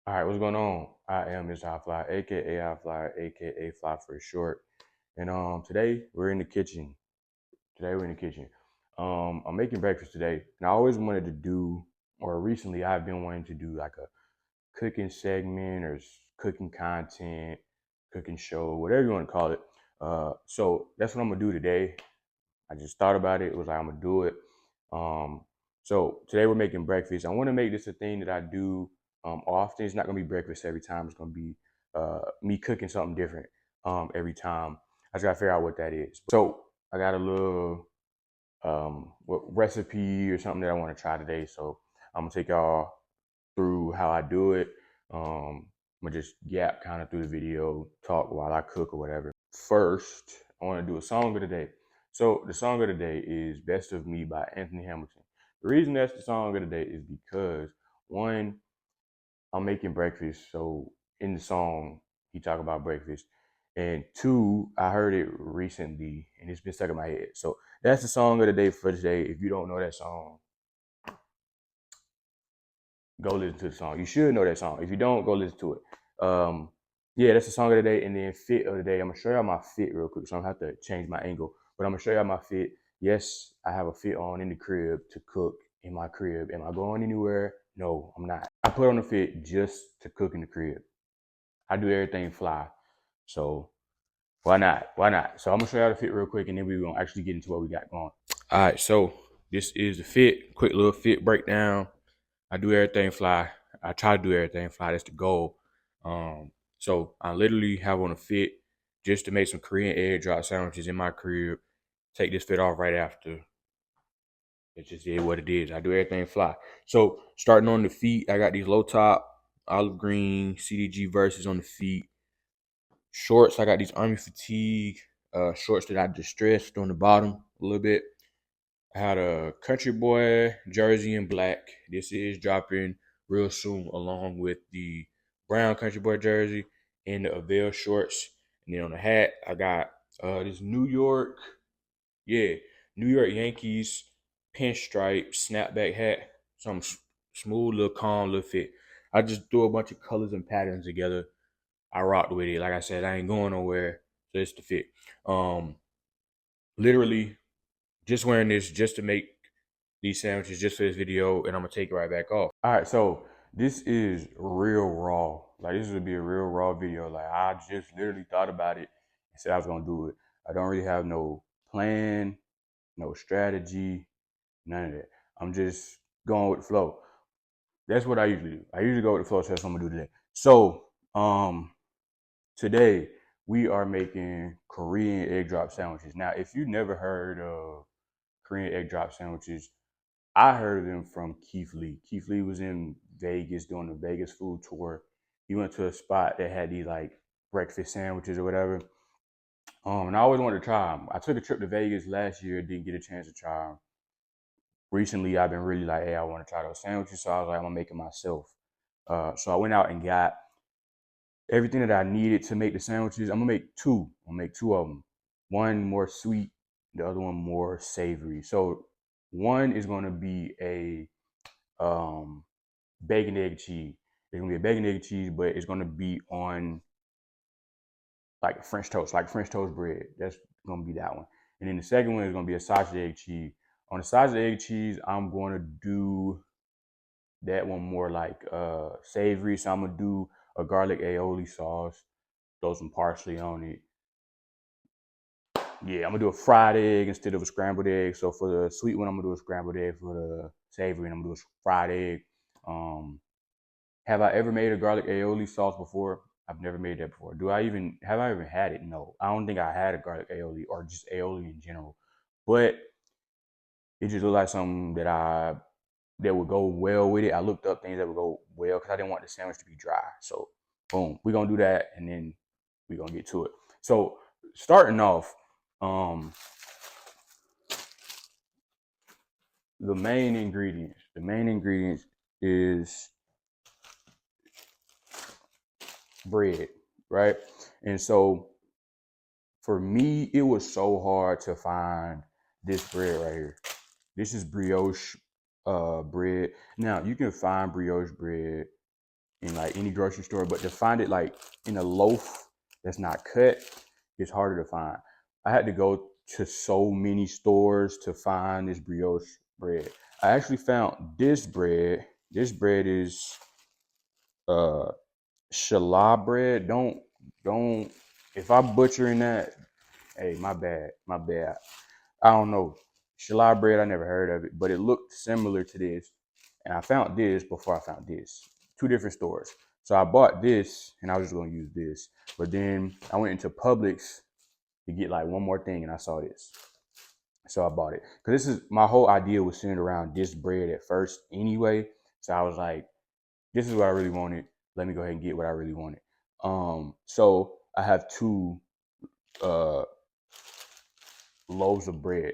All right, what's going on? I am Mr.Highflier, aka Highflier, aka Fly for short. And today we're in the kitchen. Today we're in the kitchen. I'm making breakfast today, and I always wanted to do, or recently I've been wanting to do like a cooking segment or cooking content, cooking show, whatever you want to call it. So that's what I'm gonna do today. I just thought about it. It was like I'm gonna do it. Um, so today we're making breakfast. I want to make this a thing that I do often. It's not gonna be breakfast every time. It's gonna be me cooking something different every time. I just gotta figure out what that is. So I got a little recipe or something that I want to try today. So I'm gonna take y'all through how I do it. I'm gonna just yap kind of through the video, talk while I cook or whatever. First, I want to do a song of the day. So the song of the day is "Best of Me" by Anthony Hamilton. The reason that's the song of the day is because one, I'm making breakfast, so in the song he talk about breakfast, and two, I heard it recently and it's been stuck in my head. So that's the song of the day for today. If you don't know that song, go listen to the song. You should know that song. If you don't, go listen to it. Yeah, that's the song of the day. And then fit of the day. I'm gonna show y'all my fit real quick, so I don't have to change my angle. But I'm gonna show y'all my fit. Yes, I have a fit on in the crib to cook in my crib. Am I going anywhere? No, I'm not. I put on the fit just to cook in the crib. I do everything fly. So why not? Why not? So I'm gonna show y'all the fit real quick, and then we're gonna actually get into what we got going. All right, so this is the fit. Quick little fit breakdown. I do everything fly. I try to do everything fly. That's the goal. So I literally have on a fit just to make some Korean egg drop sandwiches in my crib. Take this fit off right after. It just is what it is. I do everything fly. So starting on the feet, I got these low top olive green CDG verses on the feet. Shorts, I got these army fatigue shorts that I distressed on the bottom a little bit. I had a Country Boy jersey in black. This is dropping real soon, along with the brown Country Boy jersey and the Avell shorts. And then on the hat, I got this New York Yankees pinstripe snapback hat. Some smooth, little calm, little fit. I just threw a bunch of colors and patterns together. I rocked with it. Like I said, I ain't going nowhere. So it's the fit. Literally just wearing this just to make these sandwiches just for this video, and I'm gonna take it right back off. All right, so this is real raw. Like this would be a real raw video. Like I just literally thought about it and said I was gonna do it. I don't really have no plan, no strategy, none of that. I'm just going with the flow. That's what I usually do. I usually go with the flow, so that's what I'm gonna do today. So, today we are making Korean egg drop sandwiches. Now, if you never heard of Korean egg drop sandwiches, I heard of them from Keith Lee. Keith Lee was in Vegas doing the Vegas food tour. He went to a spot that had these like breakfast sandwiches or whatever. And I always wanted to try them. I took a trip to Vegas last year, didn't get a chance to try them. Recently, I've been really like, hey, I want to try those sandwiches. So I was like, I'm gonna make it myself. So I went out and got everything that I needed to make the sandwiches. I'm gonna make two. I'm gonna make two of them. One more sweet, the other one more savory. So one is gonna be a bacon egg cheese. It's gonna be a bacon egg cheese, but it's gonna be on like French toast bread. That's gonna be that one. And then the second one is gonna be a sausage egg cheese. On the sausage egg cheese, I'm gonna do that one more like savory. So I'm gonna do a garlic aioli sauce, throw some parsley on it. Yeah, I'm gonna do a fried egg instead of a scrambled egg. So for the sweet one, I'm gonna do a scrambled egg. For the savory, I'm gonna do a fried egg. Have I ever made a garlic aioli sauce before? I've never made that before. Have I even had it? No. I don't think I had a garlic aioli or just aioli in general. But it just looked like something that would go well with it. I looked up things that would go well because I didn't want the sandwich to be dry. So boom, we're gonna do that and then we're gonna get to it. So starting off, um, the main ingredients is bread, right? And so for me, it was so hard to find this bread right here. This is brioche bread. Now you can find brioche bread in like any grocery store, but to find it like in a loaf that's not cut, it's harder to find. I had to go to so many stores to find this brioche bread. I actually found this bread. This bread is uh challah bread. Don't if I butchering that, hey, my bad. My bad. I don't know. Challah bread, I never heard of it, but it looked similar to this. And I found this before I found this. Two different stores. So I bought this and I was just gonna use this. But then I went into Publix to get like one more thing and I saw this. So I bought it. Cause this is my whole idea was centered around this bread at first anyway. So I was like, this is what I really wanted. Let me go ahead and get what I really wanted. So I have two uh loaves of bread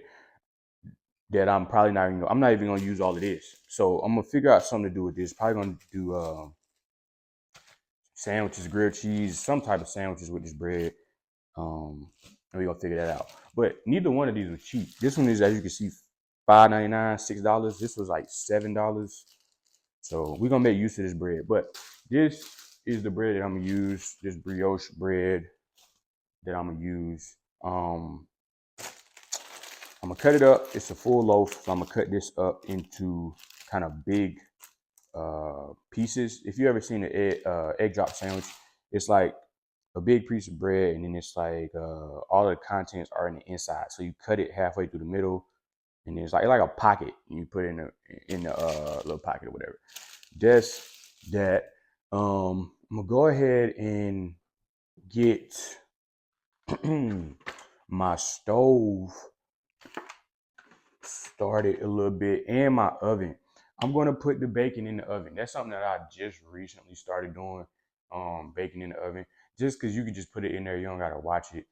that I'm probably not even I'm not even gonna use all of this. So I'm gonna figure out something to do with this. Probably gonna do sandwiches, grilled cheese, some type of sandwiches with this bread. And we're gonna figure that out. But neither one of these was cheap. This one is, as you can see, $5.99, $6. This was like $7. So we're gonna make use of this bread. But this is the bread that I'm gonna use, this brioche bread that I'm gonna use. I'm gonna cut it up. It's a full loaf, so I'm gonna cut this up into kind of big pieces. If you ever seen an egg drop sandwich, it's like a big piece of bread, and then it's like all the contents are in the inside. So you cut it halfway through the middle, and it's like a pocket. And you put it in the little pocket or whatever. That's that. I'm gonna go ahead and get my stove started a little bit and my oven. I'm gonna put the bacon in the oven. That's something that I just recently started doing. Bacon in the oven. Just because you can just put it in there, you don't gotta watch it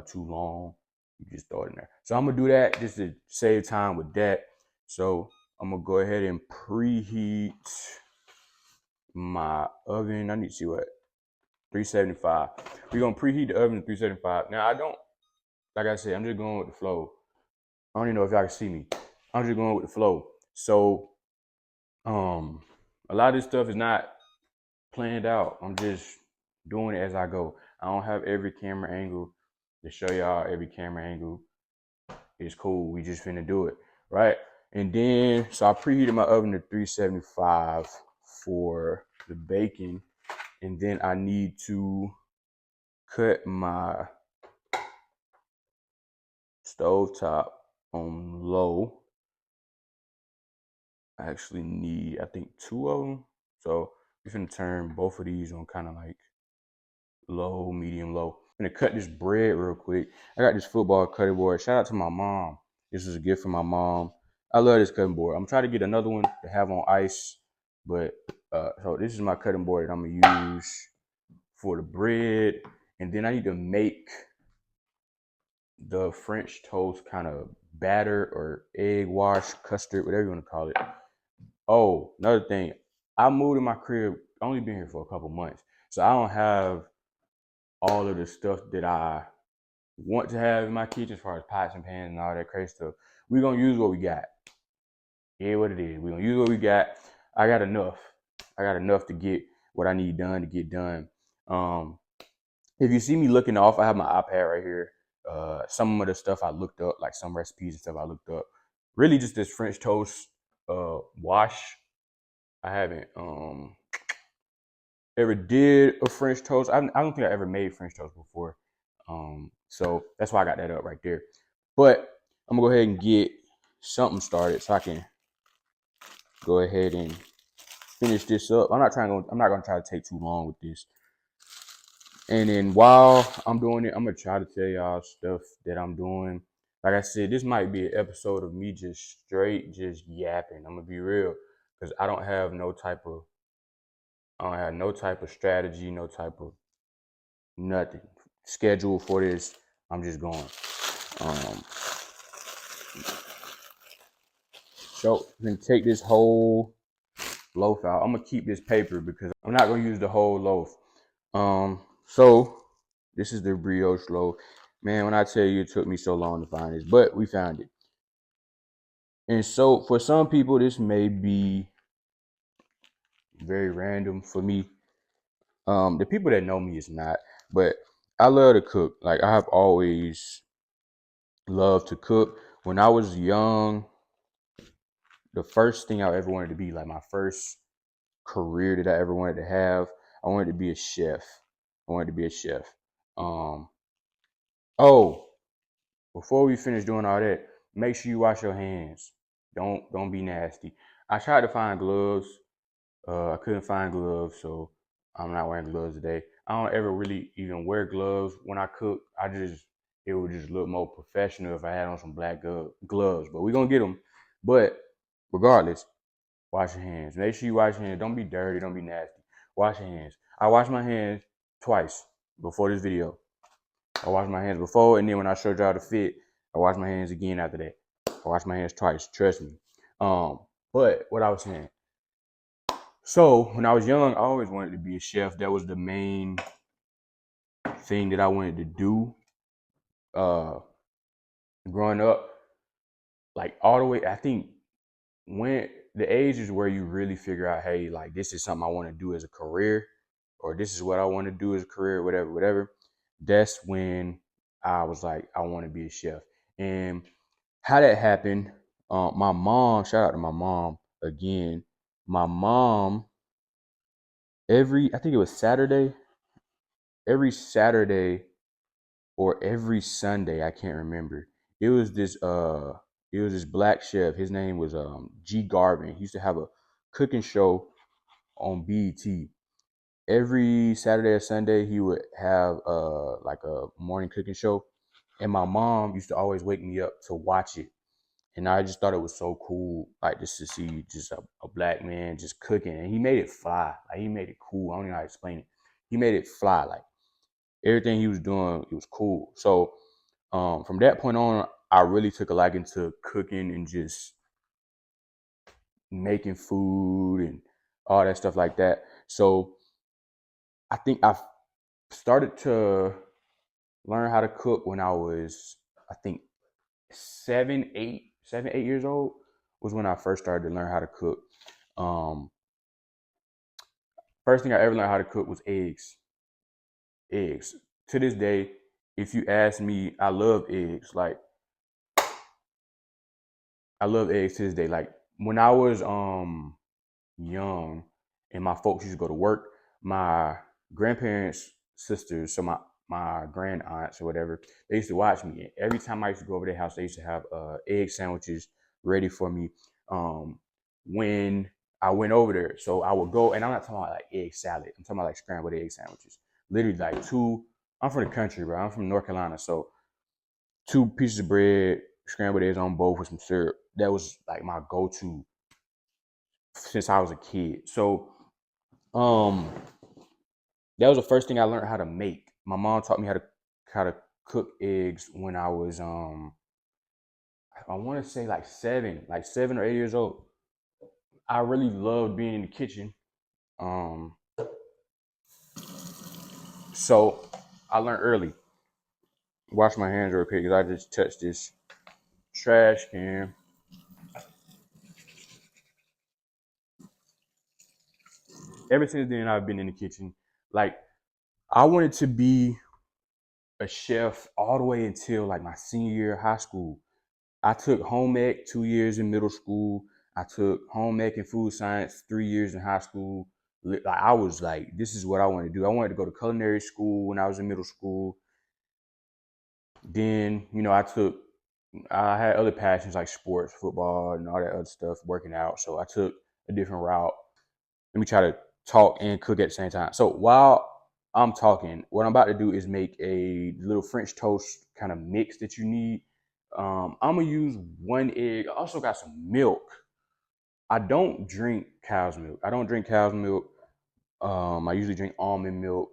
too long. You just throw it in there. So I'm gonna do that just to save time with that. So I'm gonna go ahead and preheat my oven. I need to see what 375. We're gonna preheat the oven to 375. Now I don't, like I said, I'm just going with the flow. I don't even know if y'all can see me. I'm just going with the flow. So, a lot of this stuff is not planned out. I'm just doing it as I go. I don't have every camera angle to show y'all every camera angle. It's cool. We just finna do it, right? And then, so I preheated my oven to 375 for the bacon. And then I need to cut my stovetop on low. I actually need, I think, two of them. So we're gonna turn both of these on kind of like low, medium, low. I'm gonna cut this bread real quick. I got this football cutting board. Shout out to my mom. This is a gift from my mom. I love this cutting board. I'm trying to get another one to have on ice, but so this is my cutting board that I'm gonna use for the bread. And then I need to make the French toast kind of batter or egg wash, custard, whatever you want to call it. Oh, another thing. I moved in my crib. I only been here for a couple months. So I don't have all of the stuff that I want to have in my kitchen as far as pots and pans and all that crazy stuff. We're going to use what we got. Yeah, what it is. We're going to use what we got. I got enough. I got enough to get what I need done to get done. If you see me looking off, I have my iPad right here. Some of the stuff I looked up, like some recipes and stuff I looked up. Really just this French toast wash. I haven't ever did a French toast. I don't think I ever made French toast before. So that's why I got that up right there. But I'm gonna go ahead and get something started so I can go ahead and finish this up. I'm not gonna try to take too long with this. And then while I'm doing it, I'm gonna try to tell y'all stuff that I'm doing. Like I said, this might be an episode of me just straight just yapping. I'm gonna be real, because I don't have no type of strategy, no type of nothing schedule for this. I'm just going. So I'm gonna take this whole loaf out. I'm gonna keep this paper because I'm not gonna use the whole loaf. So this is the brioche loaf. Man, when I tell you it took me so long to find this, but we found it. And so for some people, this may be very random for me. The people that know me is not, but I love to cook. Like I have always loved to cook. When I was young, the first thing I ever wanted to be, like my first career that I ever wanted to have, I wanted to be a chef. I wanted to be a chef. Um, oh, before we finish doing all that, make sure you wash your hands. Don't be nasty. I tried to find gloves. I couldn't find gloves, so I'm not wearing gloves today. I don't ever really even wear gloves when I cook. It would just look more professional if I had on some black gloves. But we're gonna get them. But regardless, wash your hands. Make sure you wash your hands. Don't be dirty. Don't be nasty. Wash your hands. I washed my hands twice before this video. I washed my hands before, and then when I showed y'all the fit, I washed my hands again after that. I washed my hands twice. Trust me. But what I was saying. So when I was young, I always wanted to be a chef. That was the main thing that I wanted to do. Growing up, like all the way, I think when the age is where you really figure out, hey, like this is something I want to do as a career, or this is what I want to do as a career, whatever. That's when I was like, I want to be a chef. And how that happened, my mom, shout out to my mom again. My mom, I think it was every Saturday or every Sunday, I can't remember. It was this black chef. His name was G Garvin. He used to have a cooking show on BET. Every Saturday or Sunday he would have like a morning cooking show. And my mom used to always wake me up to watch it. And I just thought it was so cool, like just to see just a black man just cooking. And he made it fly. Like he made it cool. I don't know how to explain it. He made it fly. Like everything he was doing, it was cool. So from that point on, I really took a liking to cooking and just making food and all that stuff like that. So I think I started to learn how to cook when I was, I think, 7, 8 years old was when I first started to learn how to cook. Um, First thing I ever learned how to cook was eggs. Eggs. To this day, if you ask me, I love eggs. Like I love eggs to this day. Like when I was young and my folks used to go to work, my grandparents' sisters, so my grand aunts or whatever, they used to watch me. And every time I used to go over their house, they used to have egg sandwiches ready for me when I went over there. So I would go, and I'm not talking about like egg salad. I'm talking about like scrambled egg sandwiches. Literally like two. I'm from the country, bro. I'm from North Carolina, so two pieces of bread, scrambled eggs on both with some syrup. That was like my go-to since I was a kid. So um that was the first thing I learned how to make. My mom taught me how to cook eggs when I was I want to say like 7 or 8 years old. I really loved being in the kitchen. Um so I learned early. Wash my hands real quick because I just touched this trash can. Ever since then I've been in the kitchen. Like I wanted to be a chef all the way until like my senior year of high school. I took home ec 2 years in middle school. I took home ec and food science 3 years in high school. Like I was like, this is what I want to do. I wanted to go to culinary school when I was in middle school. Then, I had other passions like sports, football, and all that other stuff, working out. So I took a different route. Let me try to talk and cook at the same time. So while I'm talking, what I'm about to do is make a little French toast kind of mix that you need. I'm gonna use 1 egg. I also got some milk. I don't drink cow's milk. I don't drink cow's milk. I usually drink almond milk,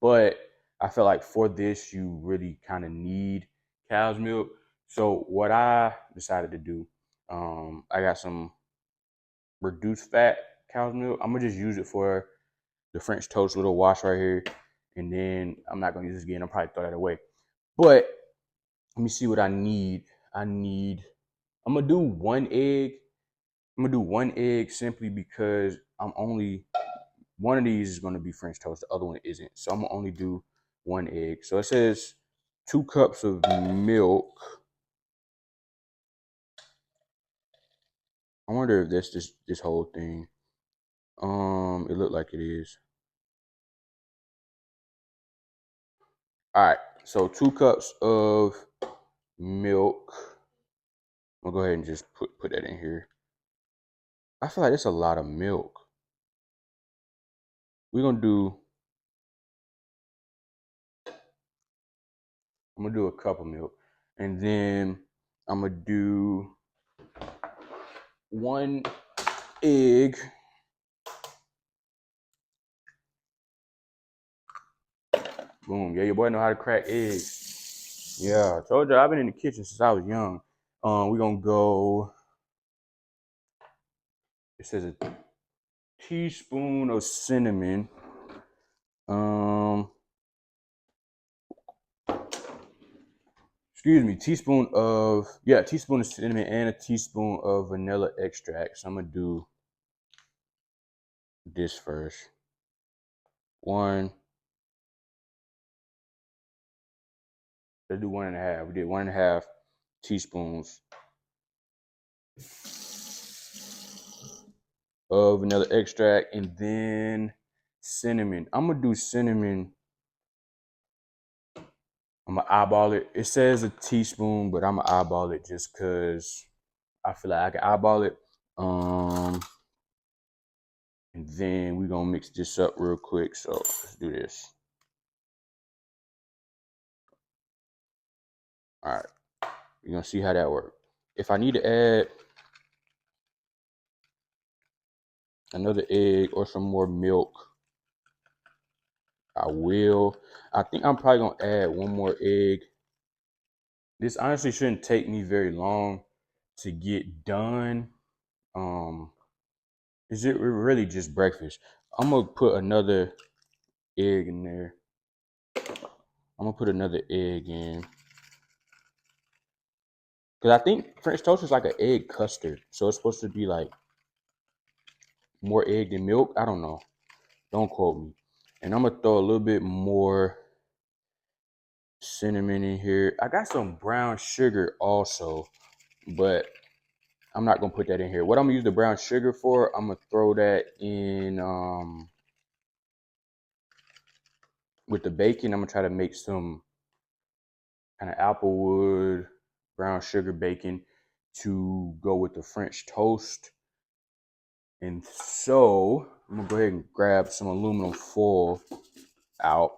but I feel like for this, you really kind of need cow's milk. So what I decided to do, I got some reduced fat cow's milk. I'm gonna just use it for the French toast little wash right here, and then I'm not gonna use this again. I'll probably throw that away. But let me see what I need. I'm gonna do 1 egg. I'm gonna do 1 egg simply because one of these is going to be French toast, the other one isn't. So I'm going to only do 1 egg. So it says 2 cups of milk. I wonder if that's this whole thing. It looked like it is. All right, so 2 cups of milk. I'm gonna go ahead and just put that in here. I feel like it's a lot of milk. I'm gonna do a cup of milk, and then I'm gonna do 1 egg. Boom. Yeah, your boy know how to crack eggs. Yeah, I told you I've been in the kitchen since I was young. We're gonna go. It says a teaspoon of cinnamon. Excuse me, teaspoon of cinnamon and a teaspoon of vanilla extract. So I'm gonna do this first. 1. Let's do 1.5. We did 1.5 teaspoons of vanilla extract, and then cinnamon. I'm gonna do cinnamon. I'm gonna eyeball it. It says a teaspoon, but I'm gonna eyeball it just because I feel like I can eyeball it. And then we're gonna mix this up real quick. So let's do this. All right, you're gonna see how that works. If I need to add another egg or some more milk, I will. I think I'm probably gonna add 1 more egg. This honestly shouldn't take me very long to get done. Is it really just breakfast? I'm gonna put another egg in there. I'm gonna put another egg in. Because I think French toast is like an egg custard. So it's supposed to be like more egg than milk. I don't know. Don't quote me. And I'm gonna throw a little bit more cinnamon in here. I got some brown sugar also, but I'm not gonna put that in here. What I'm gonna use the brown sugar for, I'm gonna throw that in with the bacon. I'm gonna try to make some kind of applewood brown sugar bacon to go with the French toast. And so I'm gonna go ahead and grab some aluminum foil out.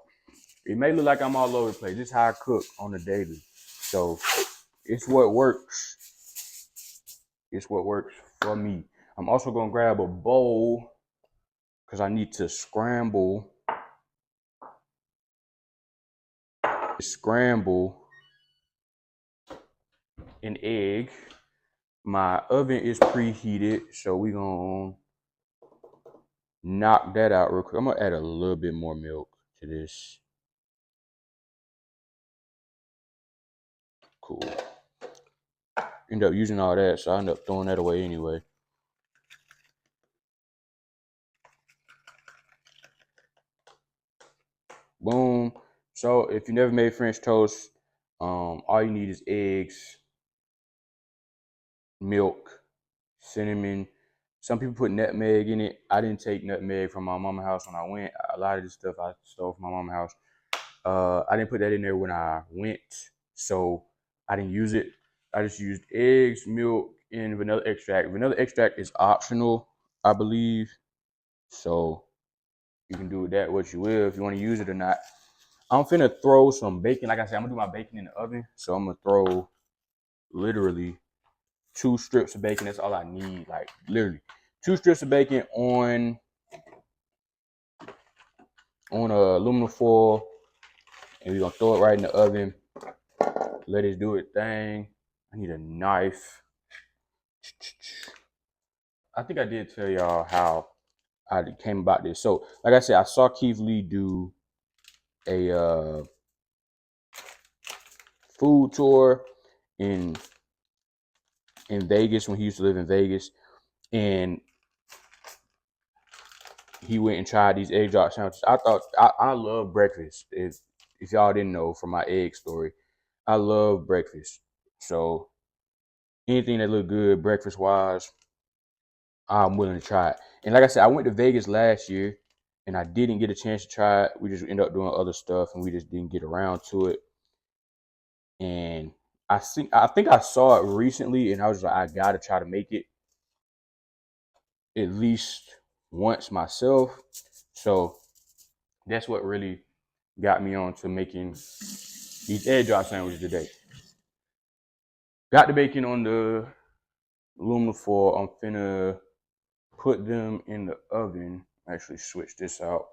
It may look like I'm all over the place. This is how I cook on the daily. So it's what works. It's what works for me. I'm also gonna grab a bowl because I need to scramble an egg. My oven is preheated, so we're gonna knock that out real quick. I'm gonna add a little bit more milk to this. Cool. End up using all that, so I end up throwing that away anyway. Boom. So if you never made French toast, all you need is eggs, milk, cinnamon. Some people put nutmeg in it. I didn't take nutmeg from my mama's house when I went. A lot of this stuff I stole from my mama's house. I didn't put that in there when I went, so I didn't use it. I just used eggs, milk, and vanilla extract. Vanilla extract is optional, I believe. So you can do with that what you will if you want to use it or not. I'm finna throw some bacon. Like I said, I'm gonna do my bacon in the oven. So I'm gonna throw literally 2 strips of bacon. That's all I need. Like literally 2 strips of bacon on aluminum foil, and we're gonna throw it right in the oven. Let it do its thing. I need a knife. I think I did tell y'all how I came about this. So, like I said, I saw Keith Lee do a food tour in Vegas when he used to live in Vegas, and he went and tried these egg drop sandwiches. I love breakfast. If y'all didn't know from my egg story, I love breakfast. So anything that look good breakfast wise, I'm willing to try it. And like I said, I went to Vegas last year and I didn't get a chance to try it. We just ended up doing other stuff and we just didn't get around to it. And I think I saw it recently and I was like, I gotta try to make it at least once myself. So that's what really got me on to making these egg drop sandwiches today. Got the bacon on the aluminum foil. I'm finna put them in the oven. Actually switch this out.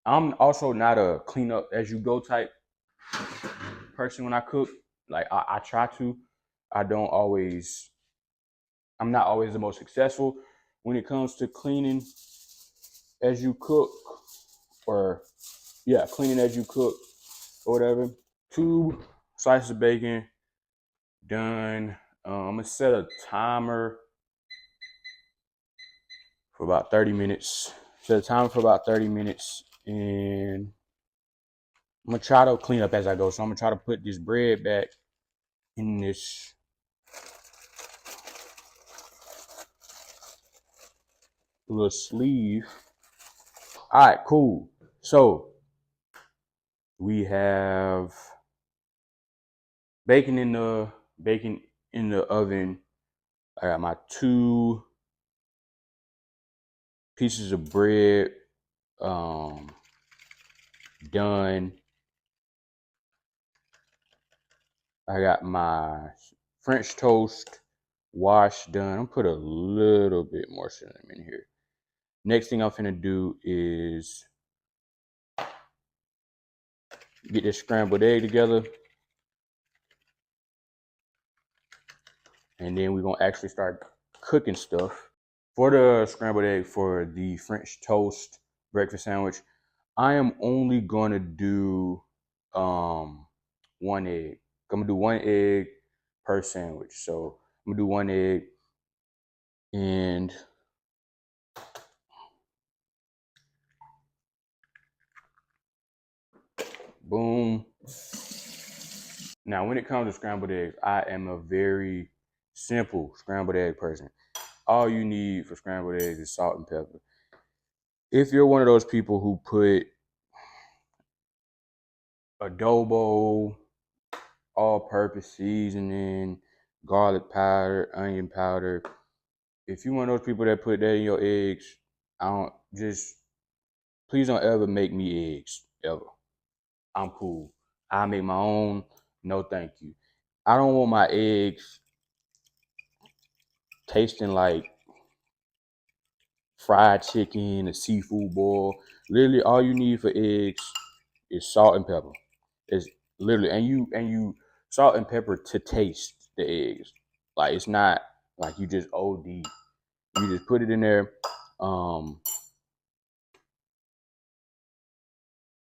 I'm also not a clean up as you go type person when I cook. Like I try to. I don't always, I'm not always the most successful when it comes to cleaning as you cook or yeah, cleaning as you cook or whatever. 2 slices of bacon, done. I'm gonna set a timer for about 30 minutes. Set a timer for about 30 minutes and I'm gonna try to clean up as I go. So I'm gonna try to put this bread back in this little sleeve. All right, cool. So we have bacon in the oven. I got my 2 pieces of bread done. I got my French toast washed done. I'm gonna put a little bit more cinnamon in here. Next thing I'm finna do is get this scrambled egg together. And then we're gonna actually start cooking stuff. For the scrambled egg for the French toast breakfast sandwich, I am only gonna do 1 egg. I'm gonna do 1 egg per sandwich. So I'm gonna do 1 egg and boom. Now, when it comes to scrambled eggs, I am a very simple scrambled egg person. All you need for scrambled eggs is salt and pepper. If you're one of those people who put adobo, all-purpose seasoning, garlic powder, onion powder, if you're one of those people that put that in your eggs, please don't ever make me eggs, ever. I'm cool. I make my own. No, thank you. I don't want my eggs tasting like fried chicken, a seafood boil. Literally, all you need for eggs is salt and pepper. It's literally, and you salt and pepper to taste the eggs. Like it's not like you just OD. You just put it in there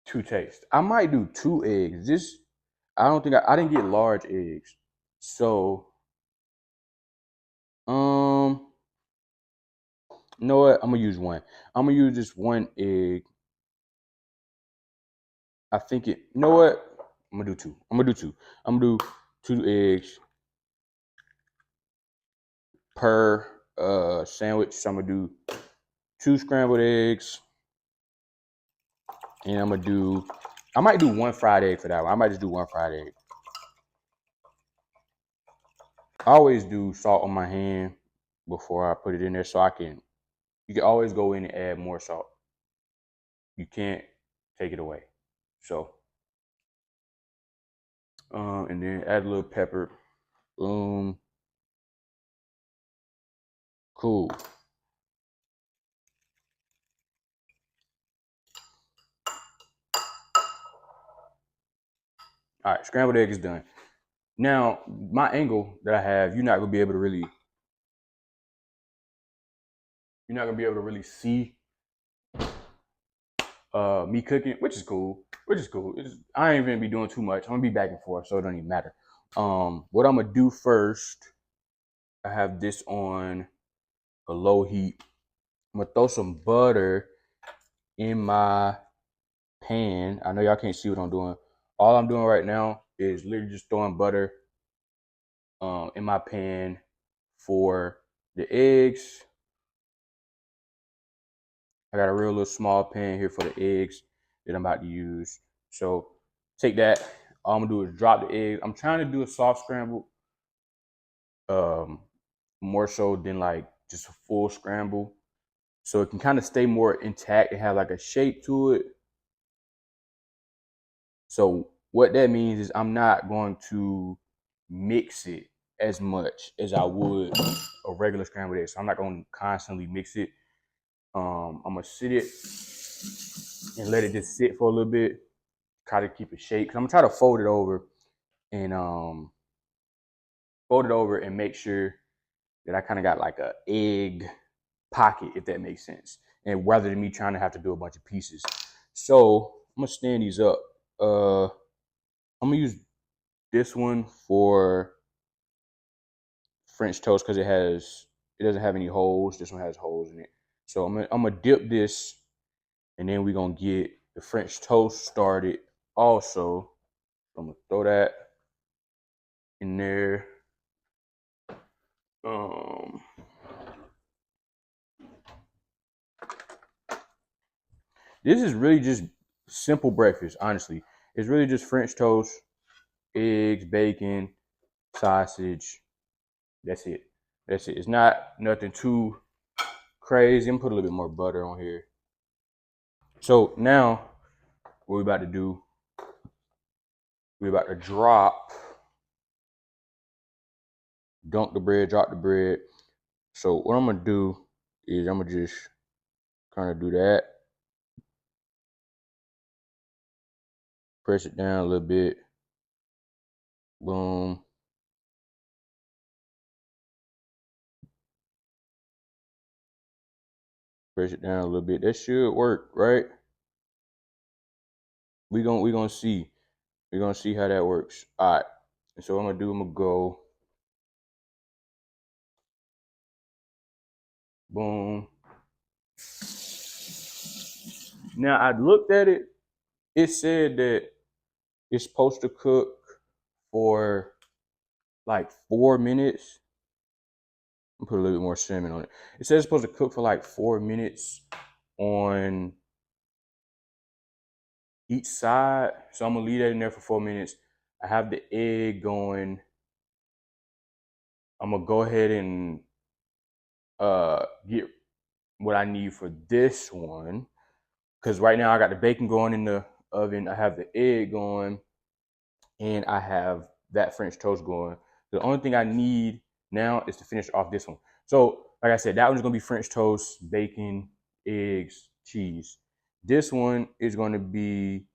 to taste. I might do 2 eggs. I don't think I didn't get large eggs. So you know what? I'm gonna use one. I'm gonna use this 1 egg. I think it. You know what? I'm gonna do 2. I'm gonna do 2. I'm gonna do 2 eggs per sandwich. So I'm gonna do 2 scrambled eggs, and I might do 1 fried egg for that one. I might just do 1 fried egg. I always do salt on my hand before I put it in there, so you can always go in and add more salt. You can't take it away. So, and then add a little pepper. Boom. Cool. All right, scrambled egg is done. Now, my angle that I have, you're not gonna be able to really see me cooking, which is cool. I ain't even be doing too much. I'm gonna be back and forth, so it don't even matter. What I'm gonna do first, I have this on a low heat. I'm gonna throw some butter in my pan. I know y'all can't see what I'm doing. All I'm doing right now is literally just throwing butter in my pan for the eggs. I got a real little small pan here for the eggs that I'm about to use. So take that. All I'm gonna do is drop the eggs. I'm trying to do a soft scramble, um, more so than like just a full scramble, so it can kind of stay more intact and have like a shape to it. So what that means is I'm not going to mix it as much as I would a regular scrambled egg. So I'm not going to constantly mix it. I'm gonna sit it and let it just sit for a little bit, try to keep it shape. I'm gonna try to fold it over and make sure that I kind of got like a egg pocket, if that makes sense. And rather than me trying to have to do a bunch of pieces. So I'm gonna stand these up. I'm gonna use this one for French toast because it doesn't have any holes. This one has holes in it. So I'm gonna dip this, and then we're gonna get the French toast started also. I'm gonna throw that in there. This is really just simple breakfast, honestly. It's really just French toast, eggs, bacon, sausage. That's it. That's it. It's not nothing too crazy. I'm gonna put a little bit more butter on here. So now what we're about to do, we're about to dunk the bread, drop the bread. So what I'm gonna do is I'm gonna just kind of do that. Press it down a little bit. Boom. Press it down a little bit. That should work, right? We gonna see. We're gonna see how that works. All right. And so what I'm gonna go boom. Now I looked at it. It said that it's supposed to cook for like 4 minutes. I'm put a little bit more cinnamon on it. It says it's supposed to cook for like 4 minutes on each side. So I'm gonna leave that in there for 4 minutes. I have the egg going. I'm gonna go ahead and get what I need for this one. Because right now I got the bacon going in the oven. I have the egg going, and I have that French toast going. The only thing I need now is to finish off this one. So, like I said, that one's gonna be French toast, bacon, eggs, cheese. This one is gonna be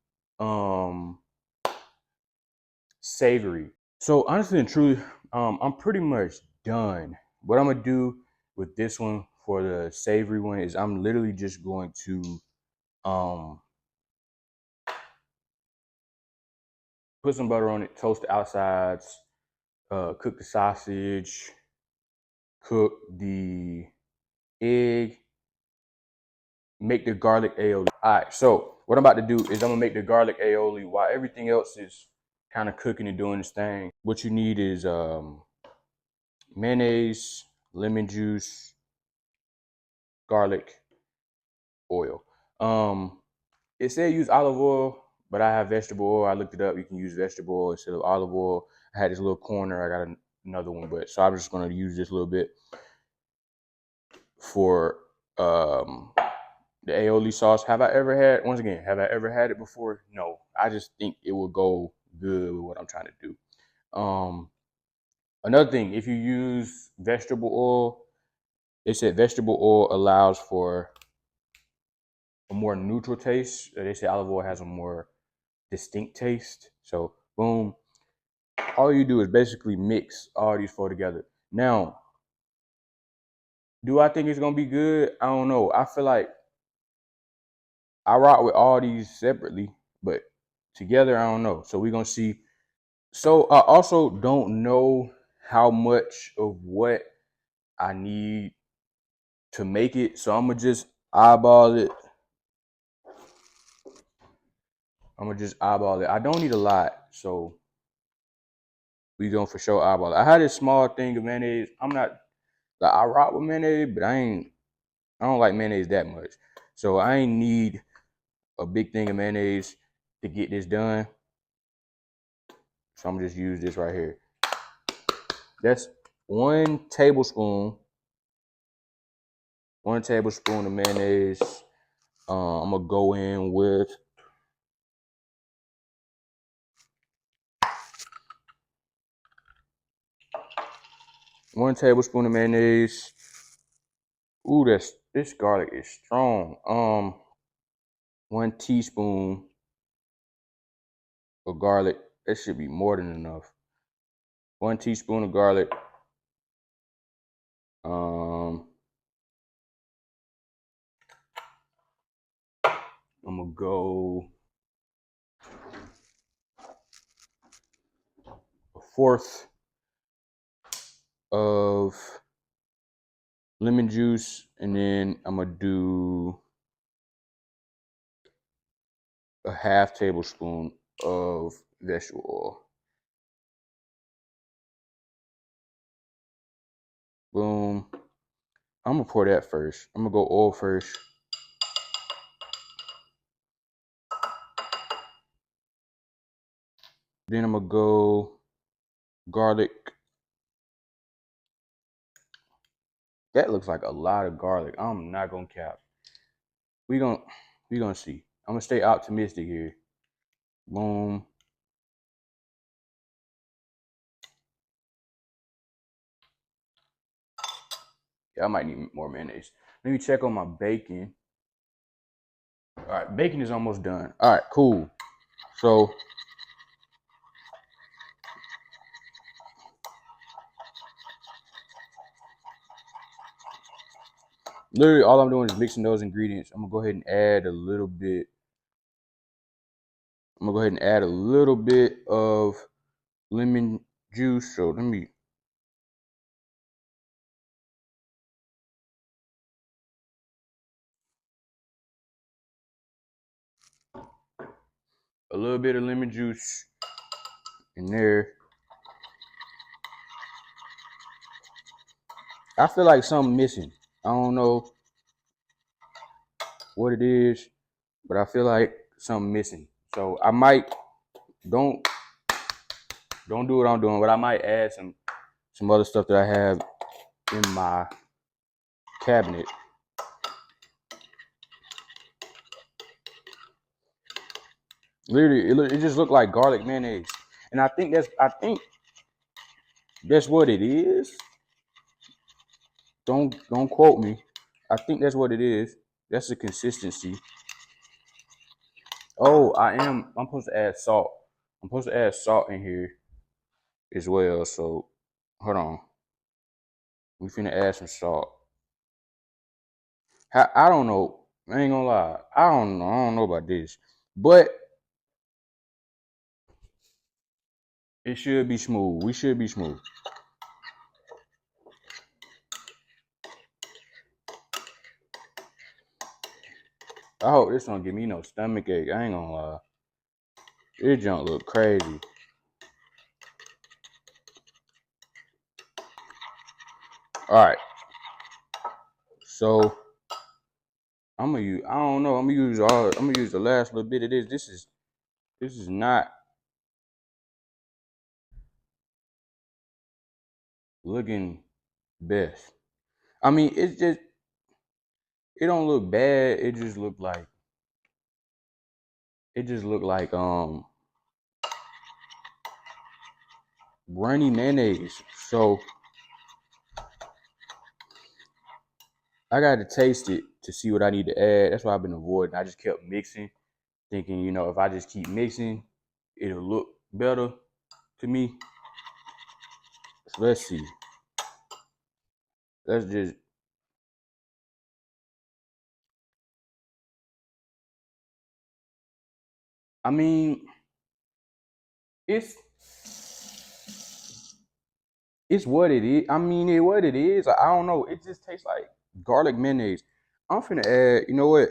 savory. So honestly and truly, I'm pretty much done. What I'm gonna do with this one for the savory one is I'm literally just going to put some butter on it, toast the outsides, cook the sausage, cook the egg, make the garlic aioli. All right, so what I'm about to do is I'm gonna make the garlic aioli while everything else is kind of cooking and doing its thing. What you need is mayonnaise, lemon juice, garlic, oil. It said use olive oil, but I have vegetable oil. I looked it up. You can use vegetable oil instead of olive oil. I had this little corner. I got another one, but so I'm just gonna use this little bit for the aioli sauce. Have I ever had? Once again, have I ever had it before? No. I just think it will go good with what I'm trying to do. Another thing, if you use vegetable oil, they said vegetable oil allows for a more neutral taste. They say olive oil has a more distinct taste. So boom. All you do is basically mix all these four together. Now, do I think it's gonna be good? I don't know. I feel like I rock with all these separately, but together I don't know. So we're gonna see. So I also don't know how much of what I need to make it. So I'm gonna just eyeball it. I don't need a lot, so we gonna for sure eyeball it. I had this small thing of mayonnaise. I'm not like I rock with mayonnaise, but I don't like mayonnaise that much. So I ain't need a big thing of mayonnaise to get this done. So I'm gonna just use this right here. That's 1 tablespoon. 1 tablespoon of mayonnaise. I'm gonna go in with 1 tablespoon of mayonnaise. Ooh, this garlic is strong. 1 teaspoon of garlic. That should be more than enough. 1 teaspoon of garlic. I'm gonna go 1/4 of lemon juice, and then I'm gonna do a 1/2 tablespoon of vegetable oil. Boom. I'm gonna pour that first. I'm gonna go oil first. Then I'm gonna go garlic. That looks like a lot of garlic. I'm not gonna cap. We gonna see. I'm gonna stay optimistic here. Boom. Yeah, I might need more mayonnaise. Let me check on my bacon. All right, bacon is almost done. All right, cool. So literally all I'm doing is mixing those ingredients. I'm gonna go ahead and add a little bit. I'm gonna go ahead and add a little bit of lemon juice. So let me. A little bit of lemon juice in there. I feel like something missing. I don't know what it is, but I feel like something missing. So I might don't do what I'm doing, but I might add some other stuff that I have in my cabinet. Literally, it just looked like garlic mayonnaise, and I think that's what it is. Don't quote me. I think that's what it is. That's the consistency. Oh, I'm supposed to add salt. I'm supposed to add salt in here as well. So hold on. We finna add some salt. I don't know. I ain't gonna lie. I don't know. I don't know about this, but it should be smooth. We should be smooth. I hope this don't give me no stomach ache. I ain't gonna lie. This junk look crazy. All right. So I'm gonna use. I don't know. I'm gonna use the last little bit of this. This is not looking best. I mean, it don't look bad. It just look like runny mayonnaise. So I got to taste it to see what I need to add. That's why I've been avoiding. I just kept mixing, thinking, if I just keep mixing, it'll look better to me. So let's see. Let's just. I mean, it's what it is. I mean, what it is. I don't know. It just tastes like garlic mayonnaise. I'm finna add, you know what?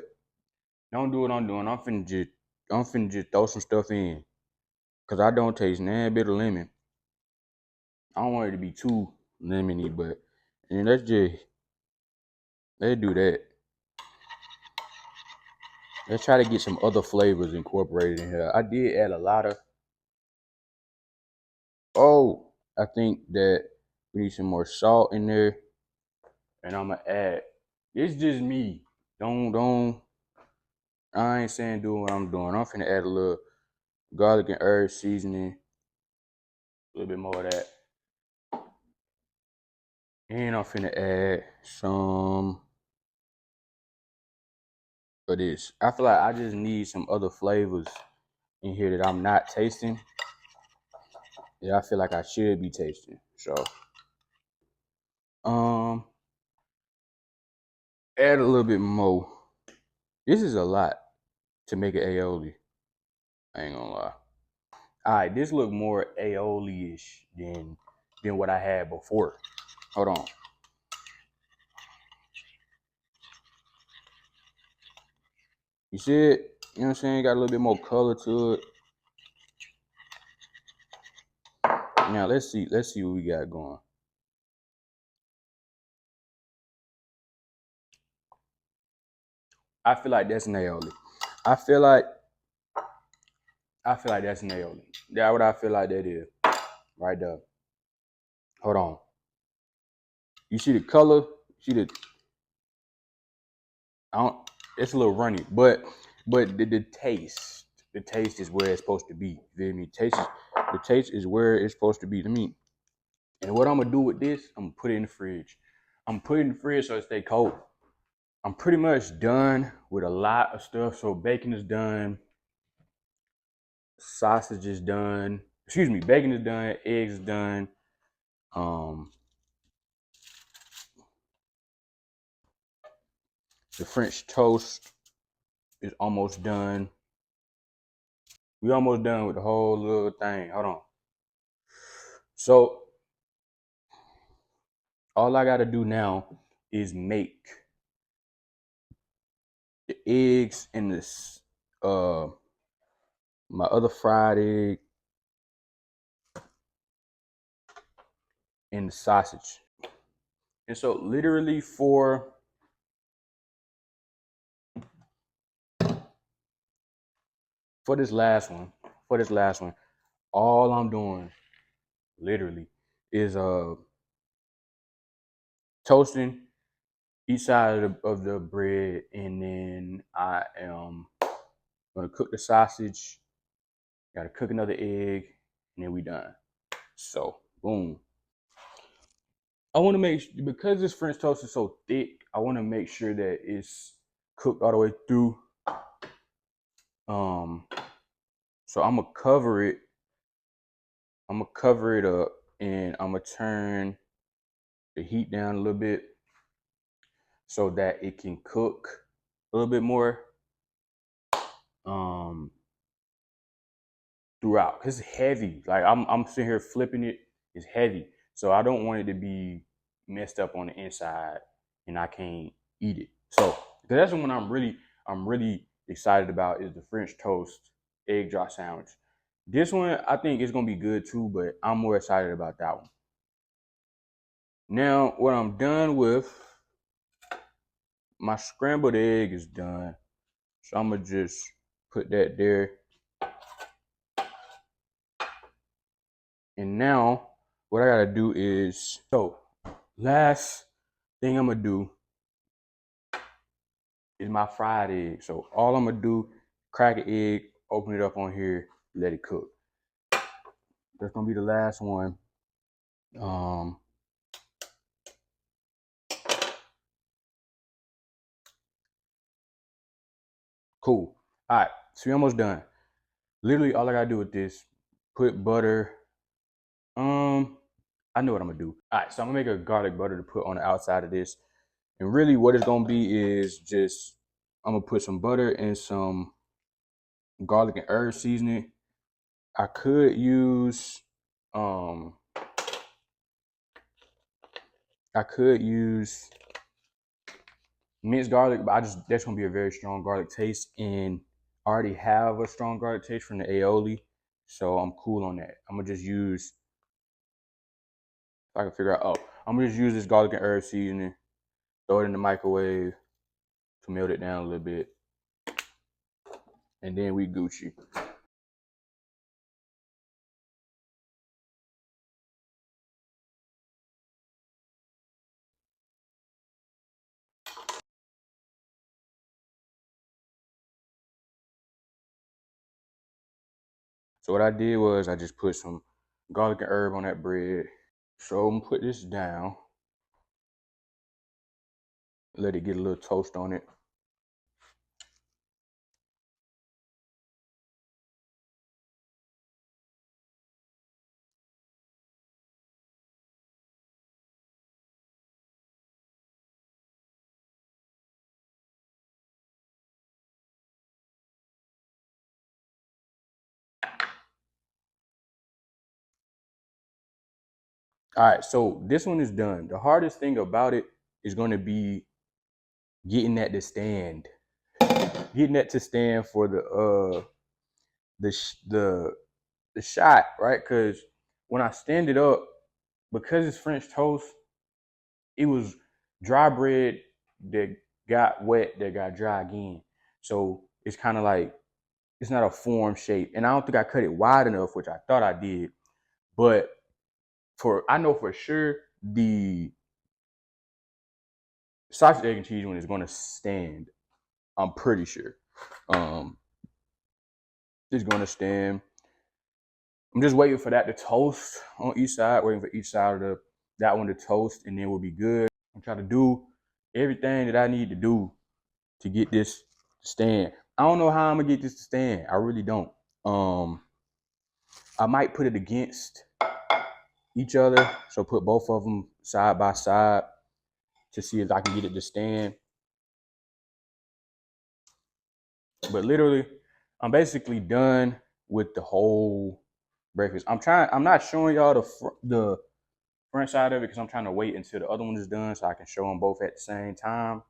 Don't do what I'm doing. I'm finna just throw some stuff in. Cause I don't taste nan bit of lemon. I don't want it to be too lemony, but and let's do that. Let's try to get some other flavors incorporated in here. I did add a lot of. Oh, I think that we need some more salt in there, and I'm gonna add. It's just me. Don't. I ain't saying do what I'm doing. I'm finna add a little garlic and herb seasoning, a little bit more of that, and I'm finna add some of this. I feel like I just need some other flavors in here that I'm not tasting. Yeah, I feel like I should be tasting. So, um, add a little bit more. This is a lot to make an aioli. I ain't gonna lie. All right, this look more aioli-ish than what I had before. Hold on. You see it? You know what I'm saying? Got a little bit more color to it. Now let's see what we got going. I feel like that's an aioli. I feel like that's an aioli. That's what I feel like that is. Right there. Hold on. You see the color? See the I don't it's a little runny, but the taste is where it's supposed to be. You feel me? The taste is where it's supposed to be. And what I'm gonna do with this, I'm gonna put it in the fridge. I'm putting it in the fridge so it stay cold. I'm pretty much done with a lot of stuff. So bacon is done, sausage is done. Excuse me, bacon is done, eggs is done. The French toast is almost done. We almost done with the whole little thing. Hold on. So all I gotta do now is make the eggs and this my other fried egg and the sausage. And so literally for this last one, all I'm doing literally is toasting each side of the bread, and then I am gonna cook the sausage. Gotta cook another egg, and then we done. So boom. I want to because this French toast is so thick. I want to make sure that it's cooked all the way through. Um, so I'm gonna cover it. I'm gonna cover it up, and I'm gonna turn the heat down a little bit so that it can cook a little bit more. Um, throughout. It's heavy. Like I'm sitting here flipping it. It's heavy. So I don't want it to be messed up on the inside and I can't eat it. So that's the one I'm really excited about is the French toast egg drop sandwich. This one I think is gonna be good too, but I'm more excited about that one. Now what I'm done with, my scrambled egg is done. So I'm gonna just put that there. And now what I gotta do is last thing I'm gonna do is my fried egg. So all I'm gonna do, crack an egg, open it up on here, let it cook. That's gonna be the last one. Um, cool. All right, so we're almost done. Literally, all I gotta do with this, put butter. I know what I'm gonna do. All right, so I'm gonna make a garlic butter to put on the outside of this. And really, what it's gonna be is just I'm gonna put some butter and some garlic and herb seasoning. I could use um I could use minced garlic, but that's gonna be a very strong garlic taste, and I already have a strong garlic taste from the aioli, so I'm cool on that. I'm gonna just use, if I can figure out, oh, I'm gonna just use this garlic and herb seasoning, throw it in the microwave to melt it down a little bit, and then we Gucci. So what I did was I just put some garlic and herb on that bread. So I'm gonna put this down, let it get a little toast on it. All right, so this one is done. The hardest thing about it is going to be getting that to stand, getting that to stand for the shot, right? Because when I stand it up, because it's French toast, it was dry bread that got wet that got dry again. So it's kind of like it's not a form shape, and I don't think I cut it wide enough, which I thought I did. But I know for sure the sausage, egg, and cheese one is going to stand. I'm pretty sure. Um, it's going to stand. I'm just waiting for that to toast on each side, waiting for each side of that one to toast, and then we'll be good. I'm trying to do everything that I need to do to get this to stand. I don't know how I'm gonna get this to stand. I really don't. I might put it against each other, so put both of them side by side to see if I can get it to stand. But literally, I'm basically done with the whole breakfast. I'm not showing y'all the front side of it because I'm trying to wait until the other one is done so I can show them both at the same time.